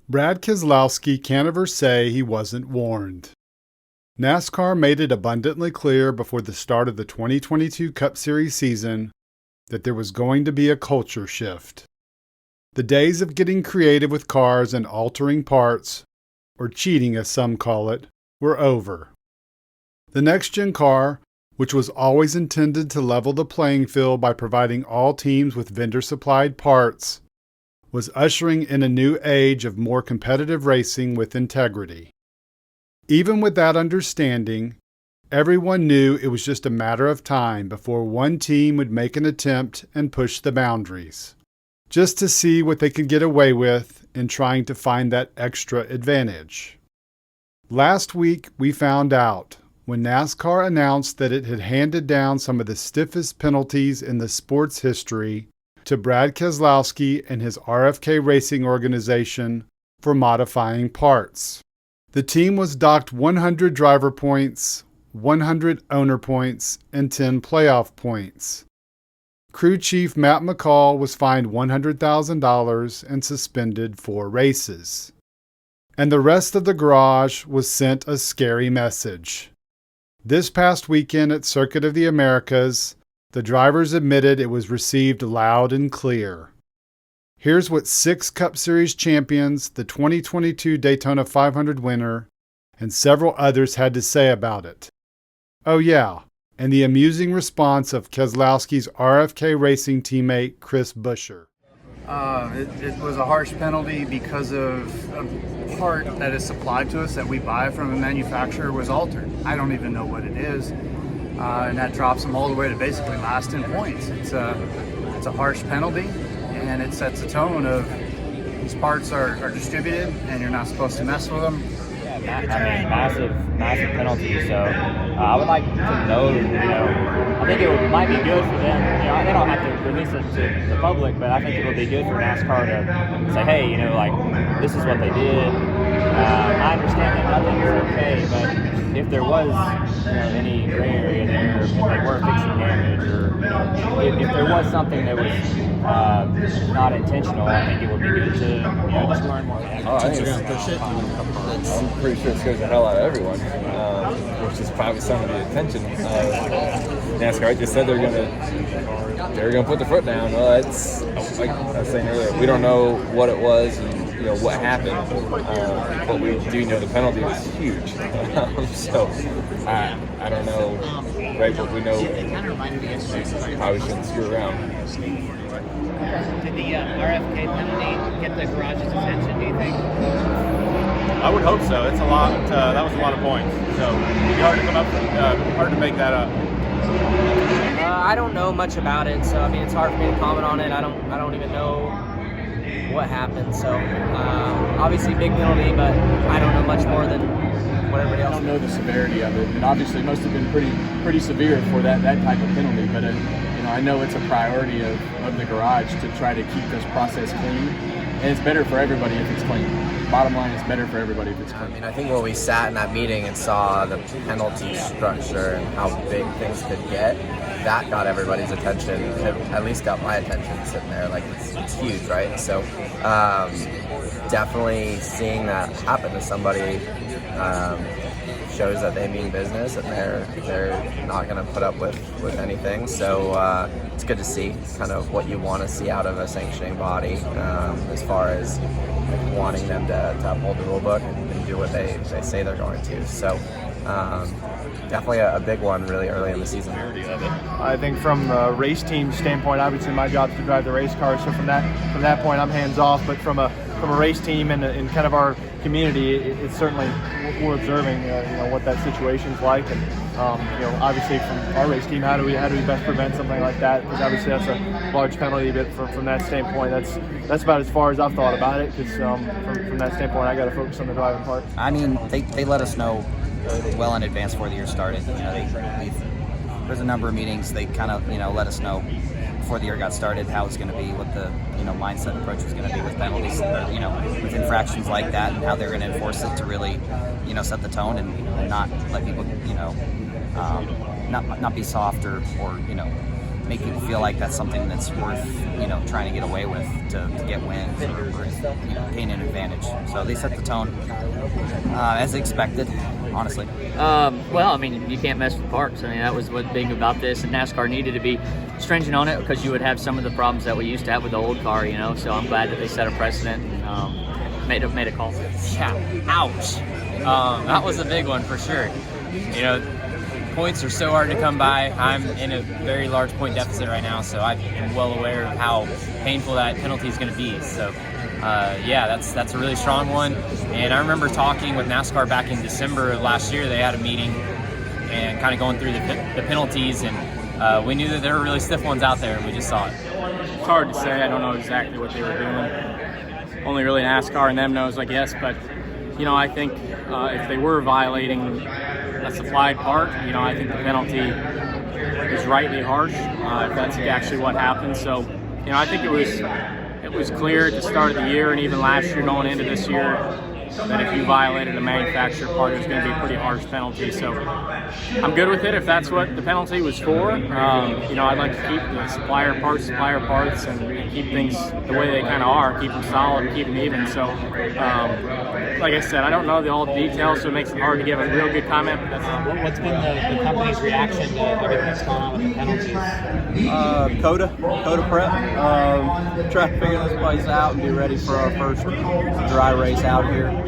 Brad Keselowski can't ever say he wasn't warned. NASCAR made it abundantly clear before the start of the 2022 Cup Series season that there was going to be a culture shift. The days of getting creative with cars and altering parts, or cheating as some call it, were over. The next-gen car, which was always intended to level the playing field by providing all teams with vendor-supplied parts, was ushering in a new age of more competitive racing with integrity. Even with that understanding, everyone knew it was just a matter of time before one team would make an attempt and push the boundaries, just to see what they could get away with in trying to find that extra advantage. Last week, we found out when NASCAR announced that it had handed down some of the stiffest penalties in the sport's history to Brad Keselowski and his RFK Racing organization for modifying parts. The team was docked 100 driver points, 100 owner points, and 10 playoff points. Crew chief Matt McCall was fined $100,000 and suspended 4 races. And the rest of the garage was sent a scary message. This past weekend at Circuit of the Americas, the drivers admitted it was received loud and clear. Here's what 6 Cup Series champions, the 2022 Daytona 500 winner, and several others had to say about it. Oh yeah, and the amusing response of Keselowski's RFK Racing teammate Chris Buescher. It was a harsh penalty because of a part that is supplied to us that we buy from a manufacturer was altered. I don't even know what it is. And that drops them all the way to basically last in points. It's a harsh penalty, and it sets a tone of these parts are distributed and you're not supposed to mess with them. I mean, massive penalty. So I would like to know, I think might be good for them. They don't have to release it to the public, but I think it would be good for NASCAR to say, hey, this is what they did. I understand that nothing is okay, but if there was, any gray area there, if they were fixing damage, or if there was something that was not intentional, I think it would be good to, just learn more. I'm pretty sure it scares the hell out of everyone, which is probably some of the attention. NASCAR just said they're gonna put their foot down. Well, it's like I was saying earlier, we don't know what it was and what happened, but we do know the penalty was huge. So I don't know, right? But we know probably shouldn't screw around. Did the RFK penalty get the garage's attention, do you think? I would hope so. It's a lot. That was a lot of points. So it'd be hard to hard to make that up. I don't know much about it, so it's hard for me to comment on it. I don't even know what happened. So obviously big penalty, but I don't know much more than what everybody else. I don't know the severity of it, but obviously it must have been pretty severe for that type of penalty. But I know it's a priority of the garage to try to keep this process clean, and it's better for everybody if it's clean. Bottom line, it's better for everybody if it's clean. I think when we sat in that meeting and saw the penalty structure and how big things could get, that got everybody's attention. It at least got my attention sitting there. Like it's huge, right? So definitely seeing that happen to somebody shows that they mean business and they're not going to put up with anything. So it's good to see kind of what you want to see out of a sanctioning body as far as wanting them to uphold the rule book and do what they say they're going to. So definitely a big one really early in the season. I think from a race team standpoint, obviously my job is to drive the race car, so from that point I'm hands off, but from a race team and in kind of our community, it's certainly we're observing what that situation's like, and obviously from our race team, how do we best prevent something like that? Because obviously that's a large penalty, but from that standpoint, that's about as far as I've thought about it. Because from that standpoint, I got to focus on the driving part. They let us know well in advance before the year started. There's a number of meetings. They kind of let us know before the year got started how it's going to be, what the mindset and approach was going to be with penalties, with infractions like that, and how they're going to enforce it to really set the tone and not let people not be soft or make people feel like that's something that's worth, trying to get away with to get wins or gain an advantage. So they set the tone as expected, honestly. Well, I mean, you can't mess with parks. I mean, that was what's big about this, and NASCAR needed to be stringent on it because you would have some of the problems that we used to have with the old car, So I'm glad that they set a precedent and made a call. Yeah, ouch. That was a big one for sure. Points are so hard to come by. I'm in a very large point deficit right now, so I am well aware of how painful that penalty is going to be. So, that's a really strong one. And I remember talking with NASCAR back in December of last year. They had a meeting and kind of going through the penalties, and we knew that there were really stiff ones out there, and we just saw it. It's hard to say. I don't know exactly what they were doing. Only really NASCAR and them knows, I guess. But, I think if they were violating a supplied part, I think the penalty is rightly harsh if that's actually what happened. So, I think it was clear at the start of the year and even last year going into this year that if you violated a manufacturer part, it was going to be a pretty harsh penalty. So I'm good with it if that's what the penalty was for. I'd like to keep the supplier parts, and keep things the way they kind of are, keep them solid, keep them even. So, like I said, I don't know all the details, so it makes it hard to give a real good comment. But that's What's been the company's reaction to everything that's gone on with the penalties? Coda prep. Try to figure this place out and be ready for our first dry race out here.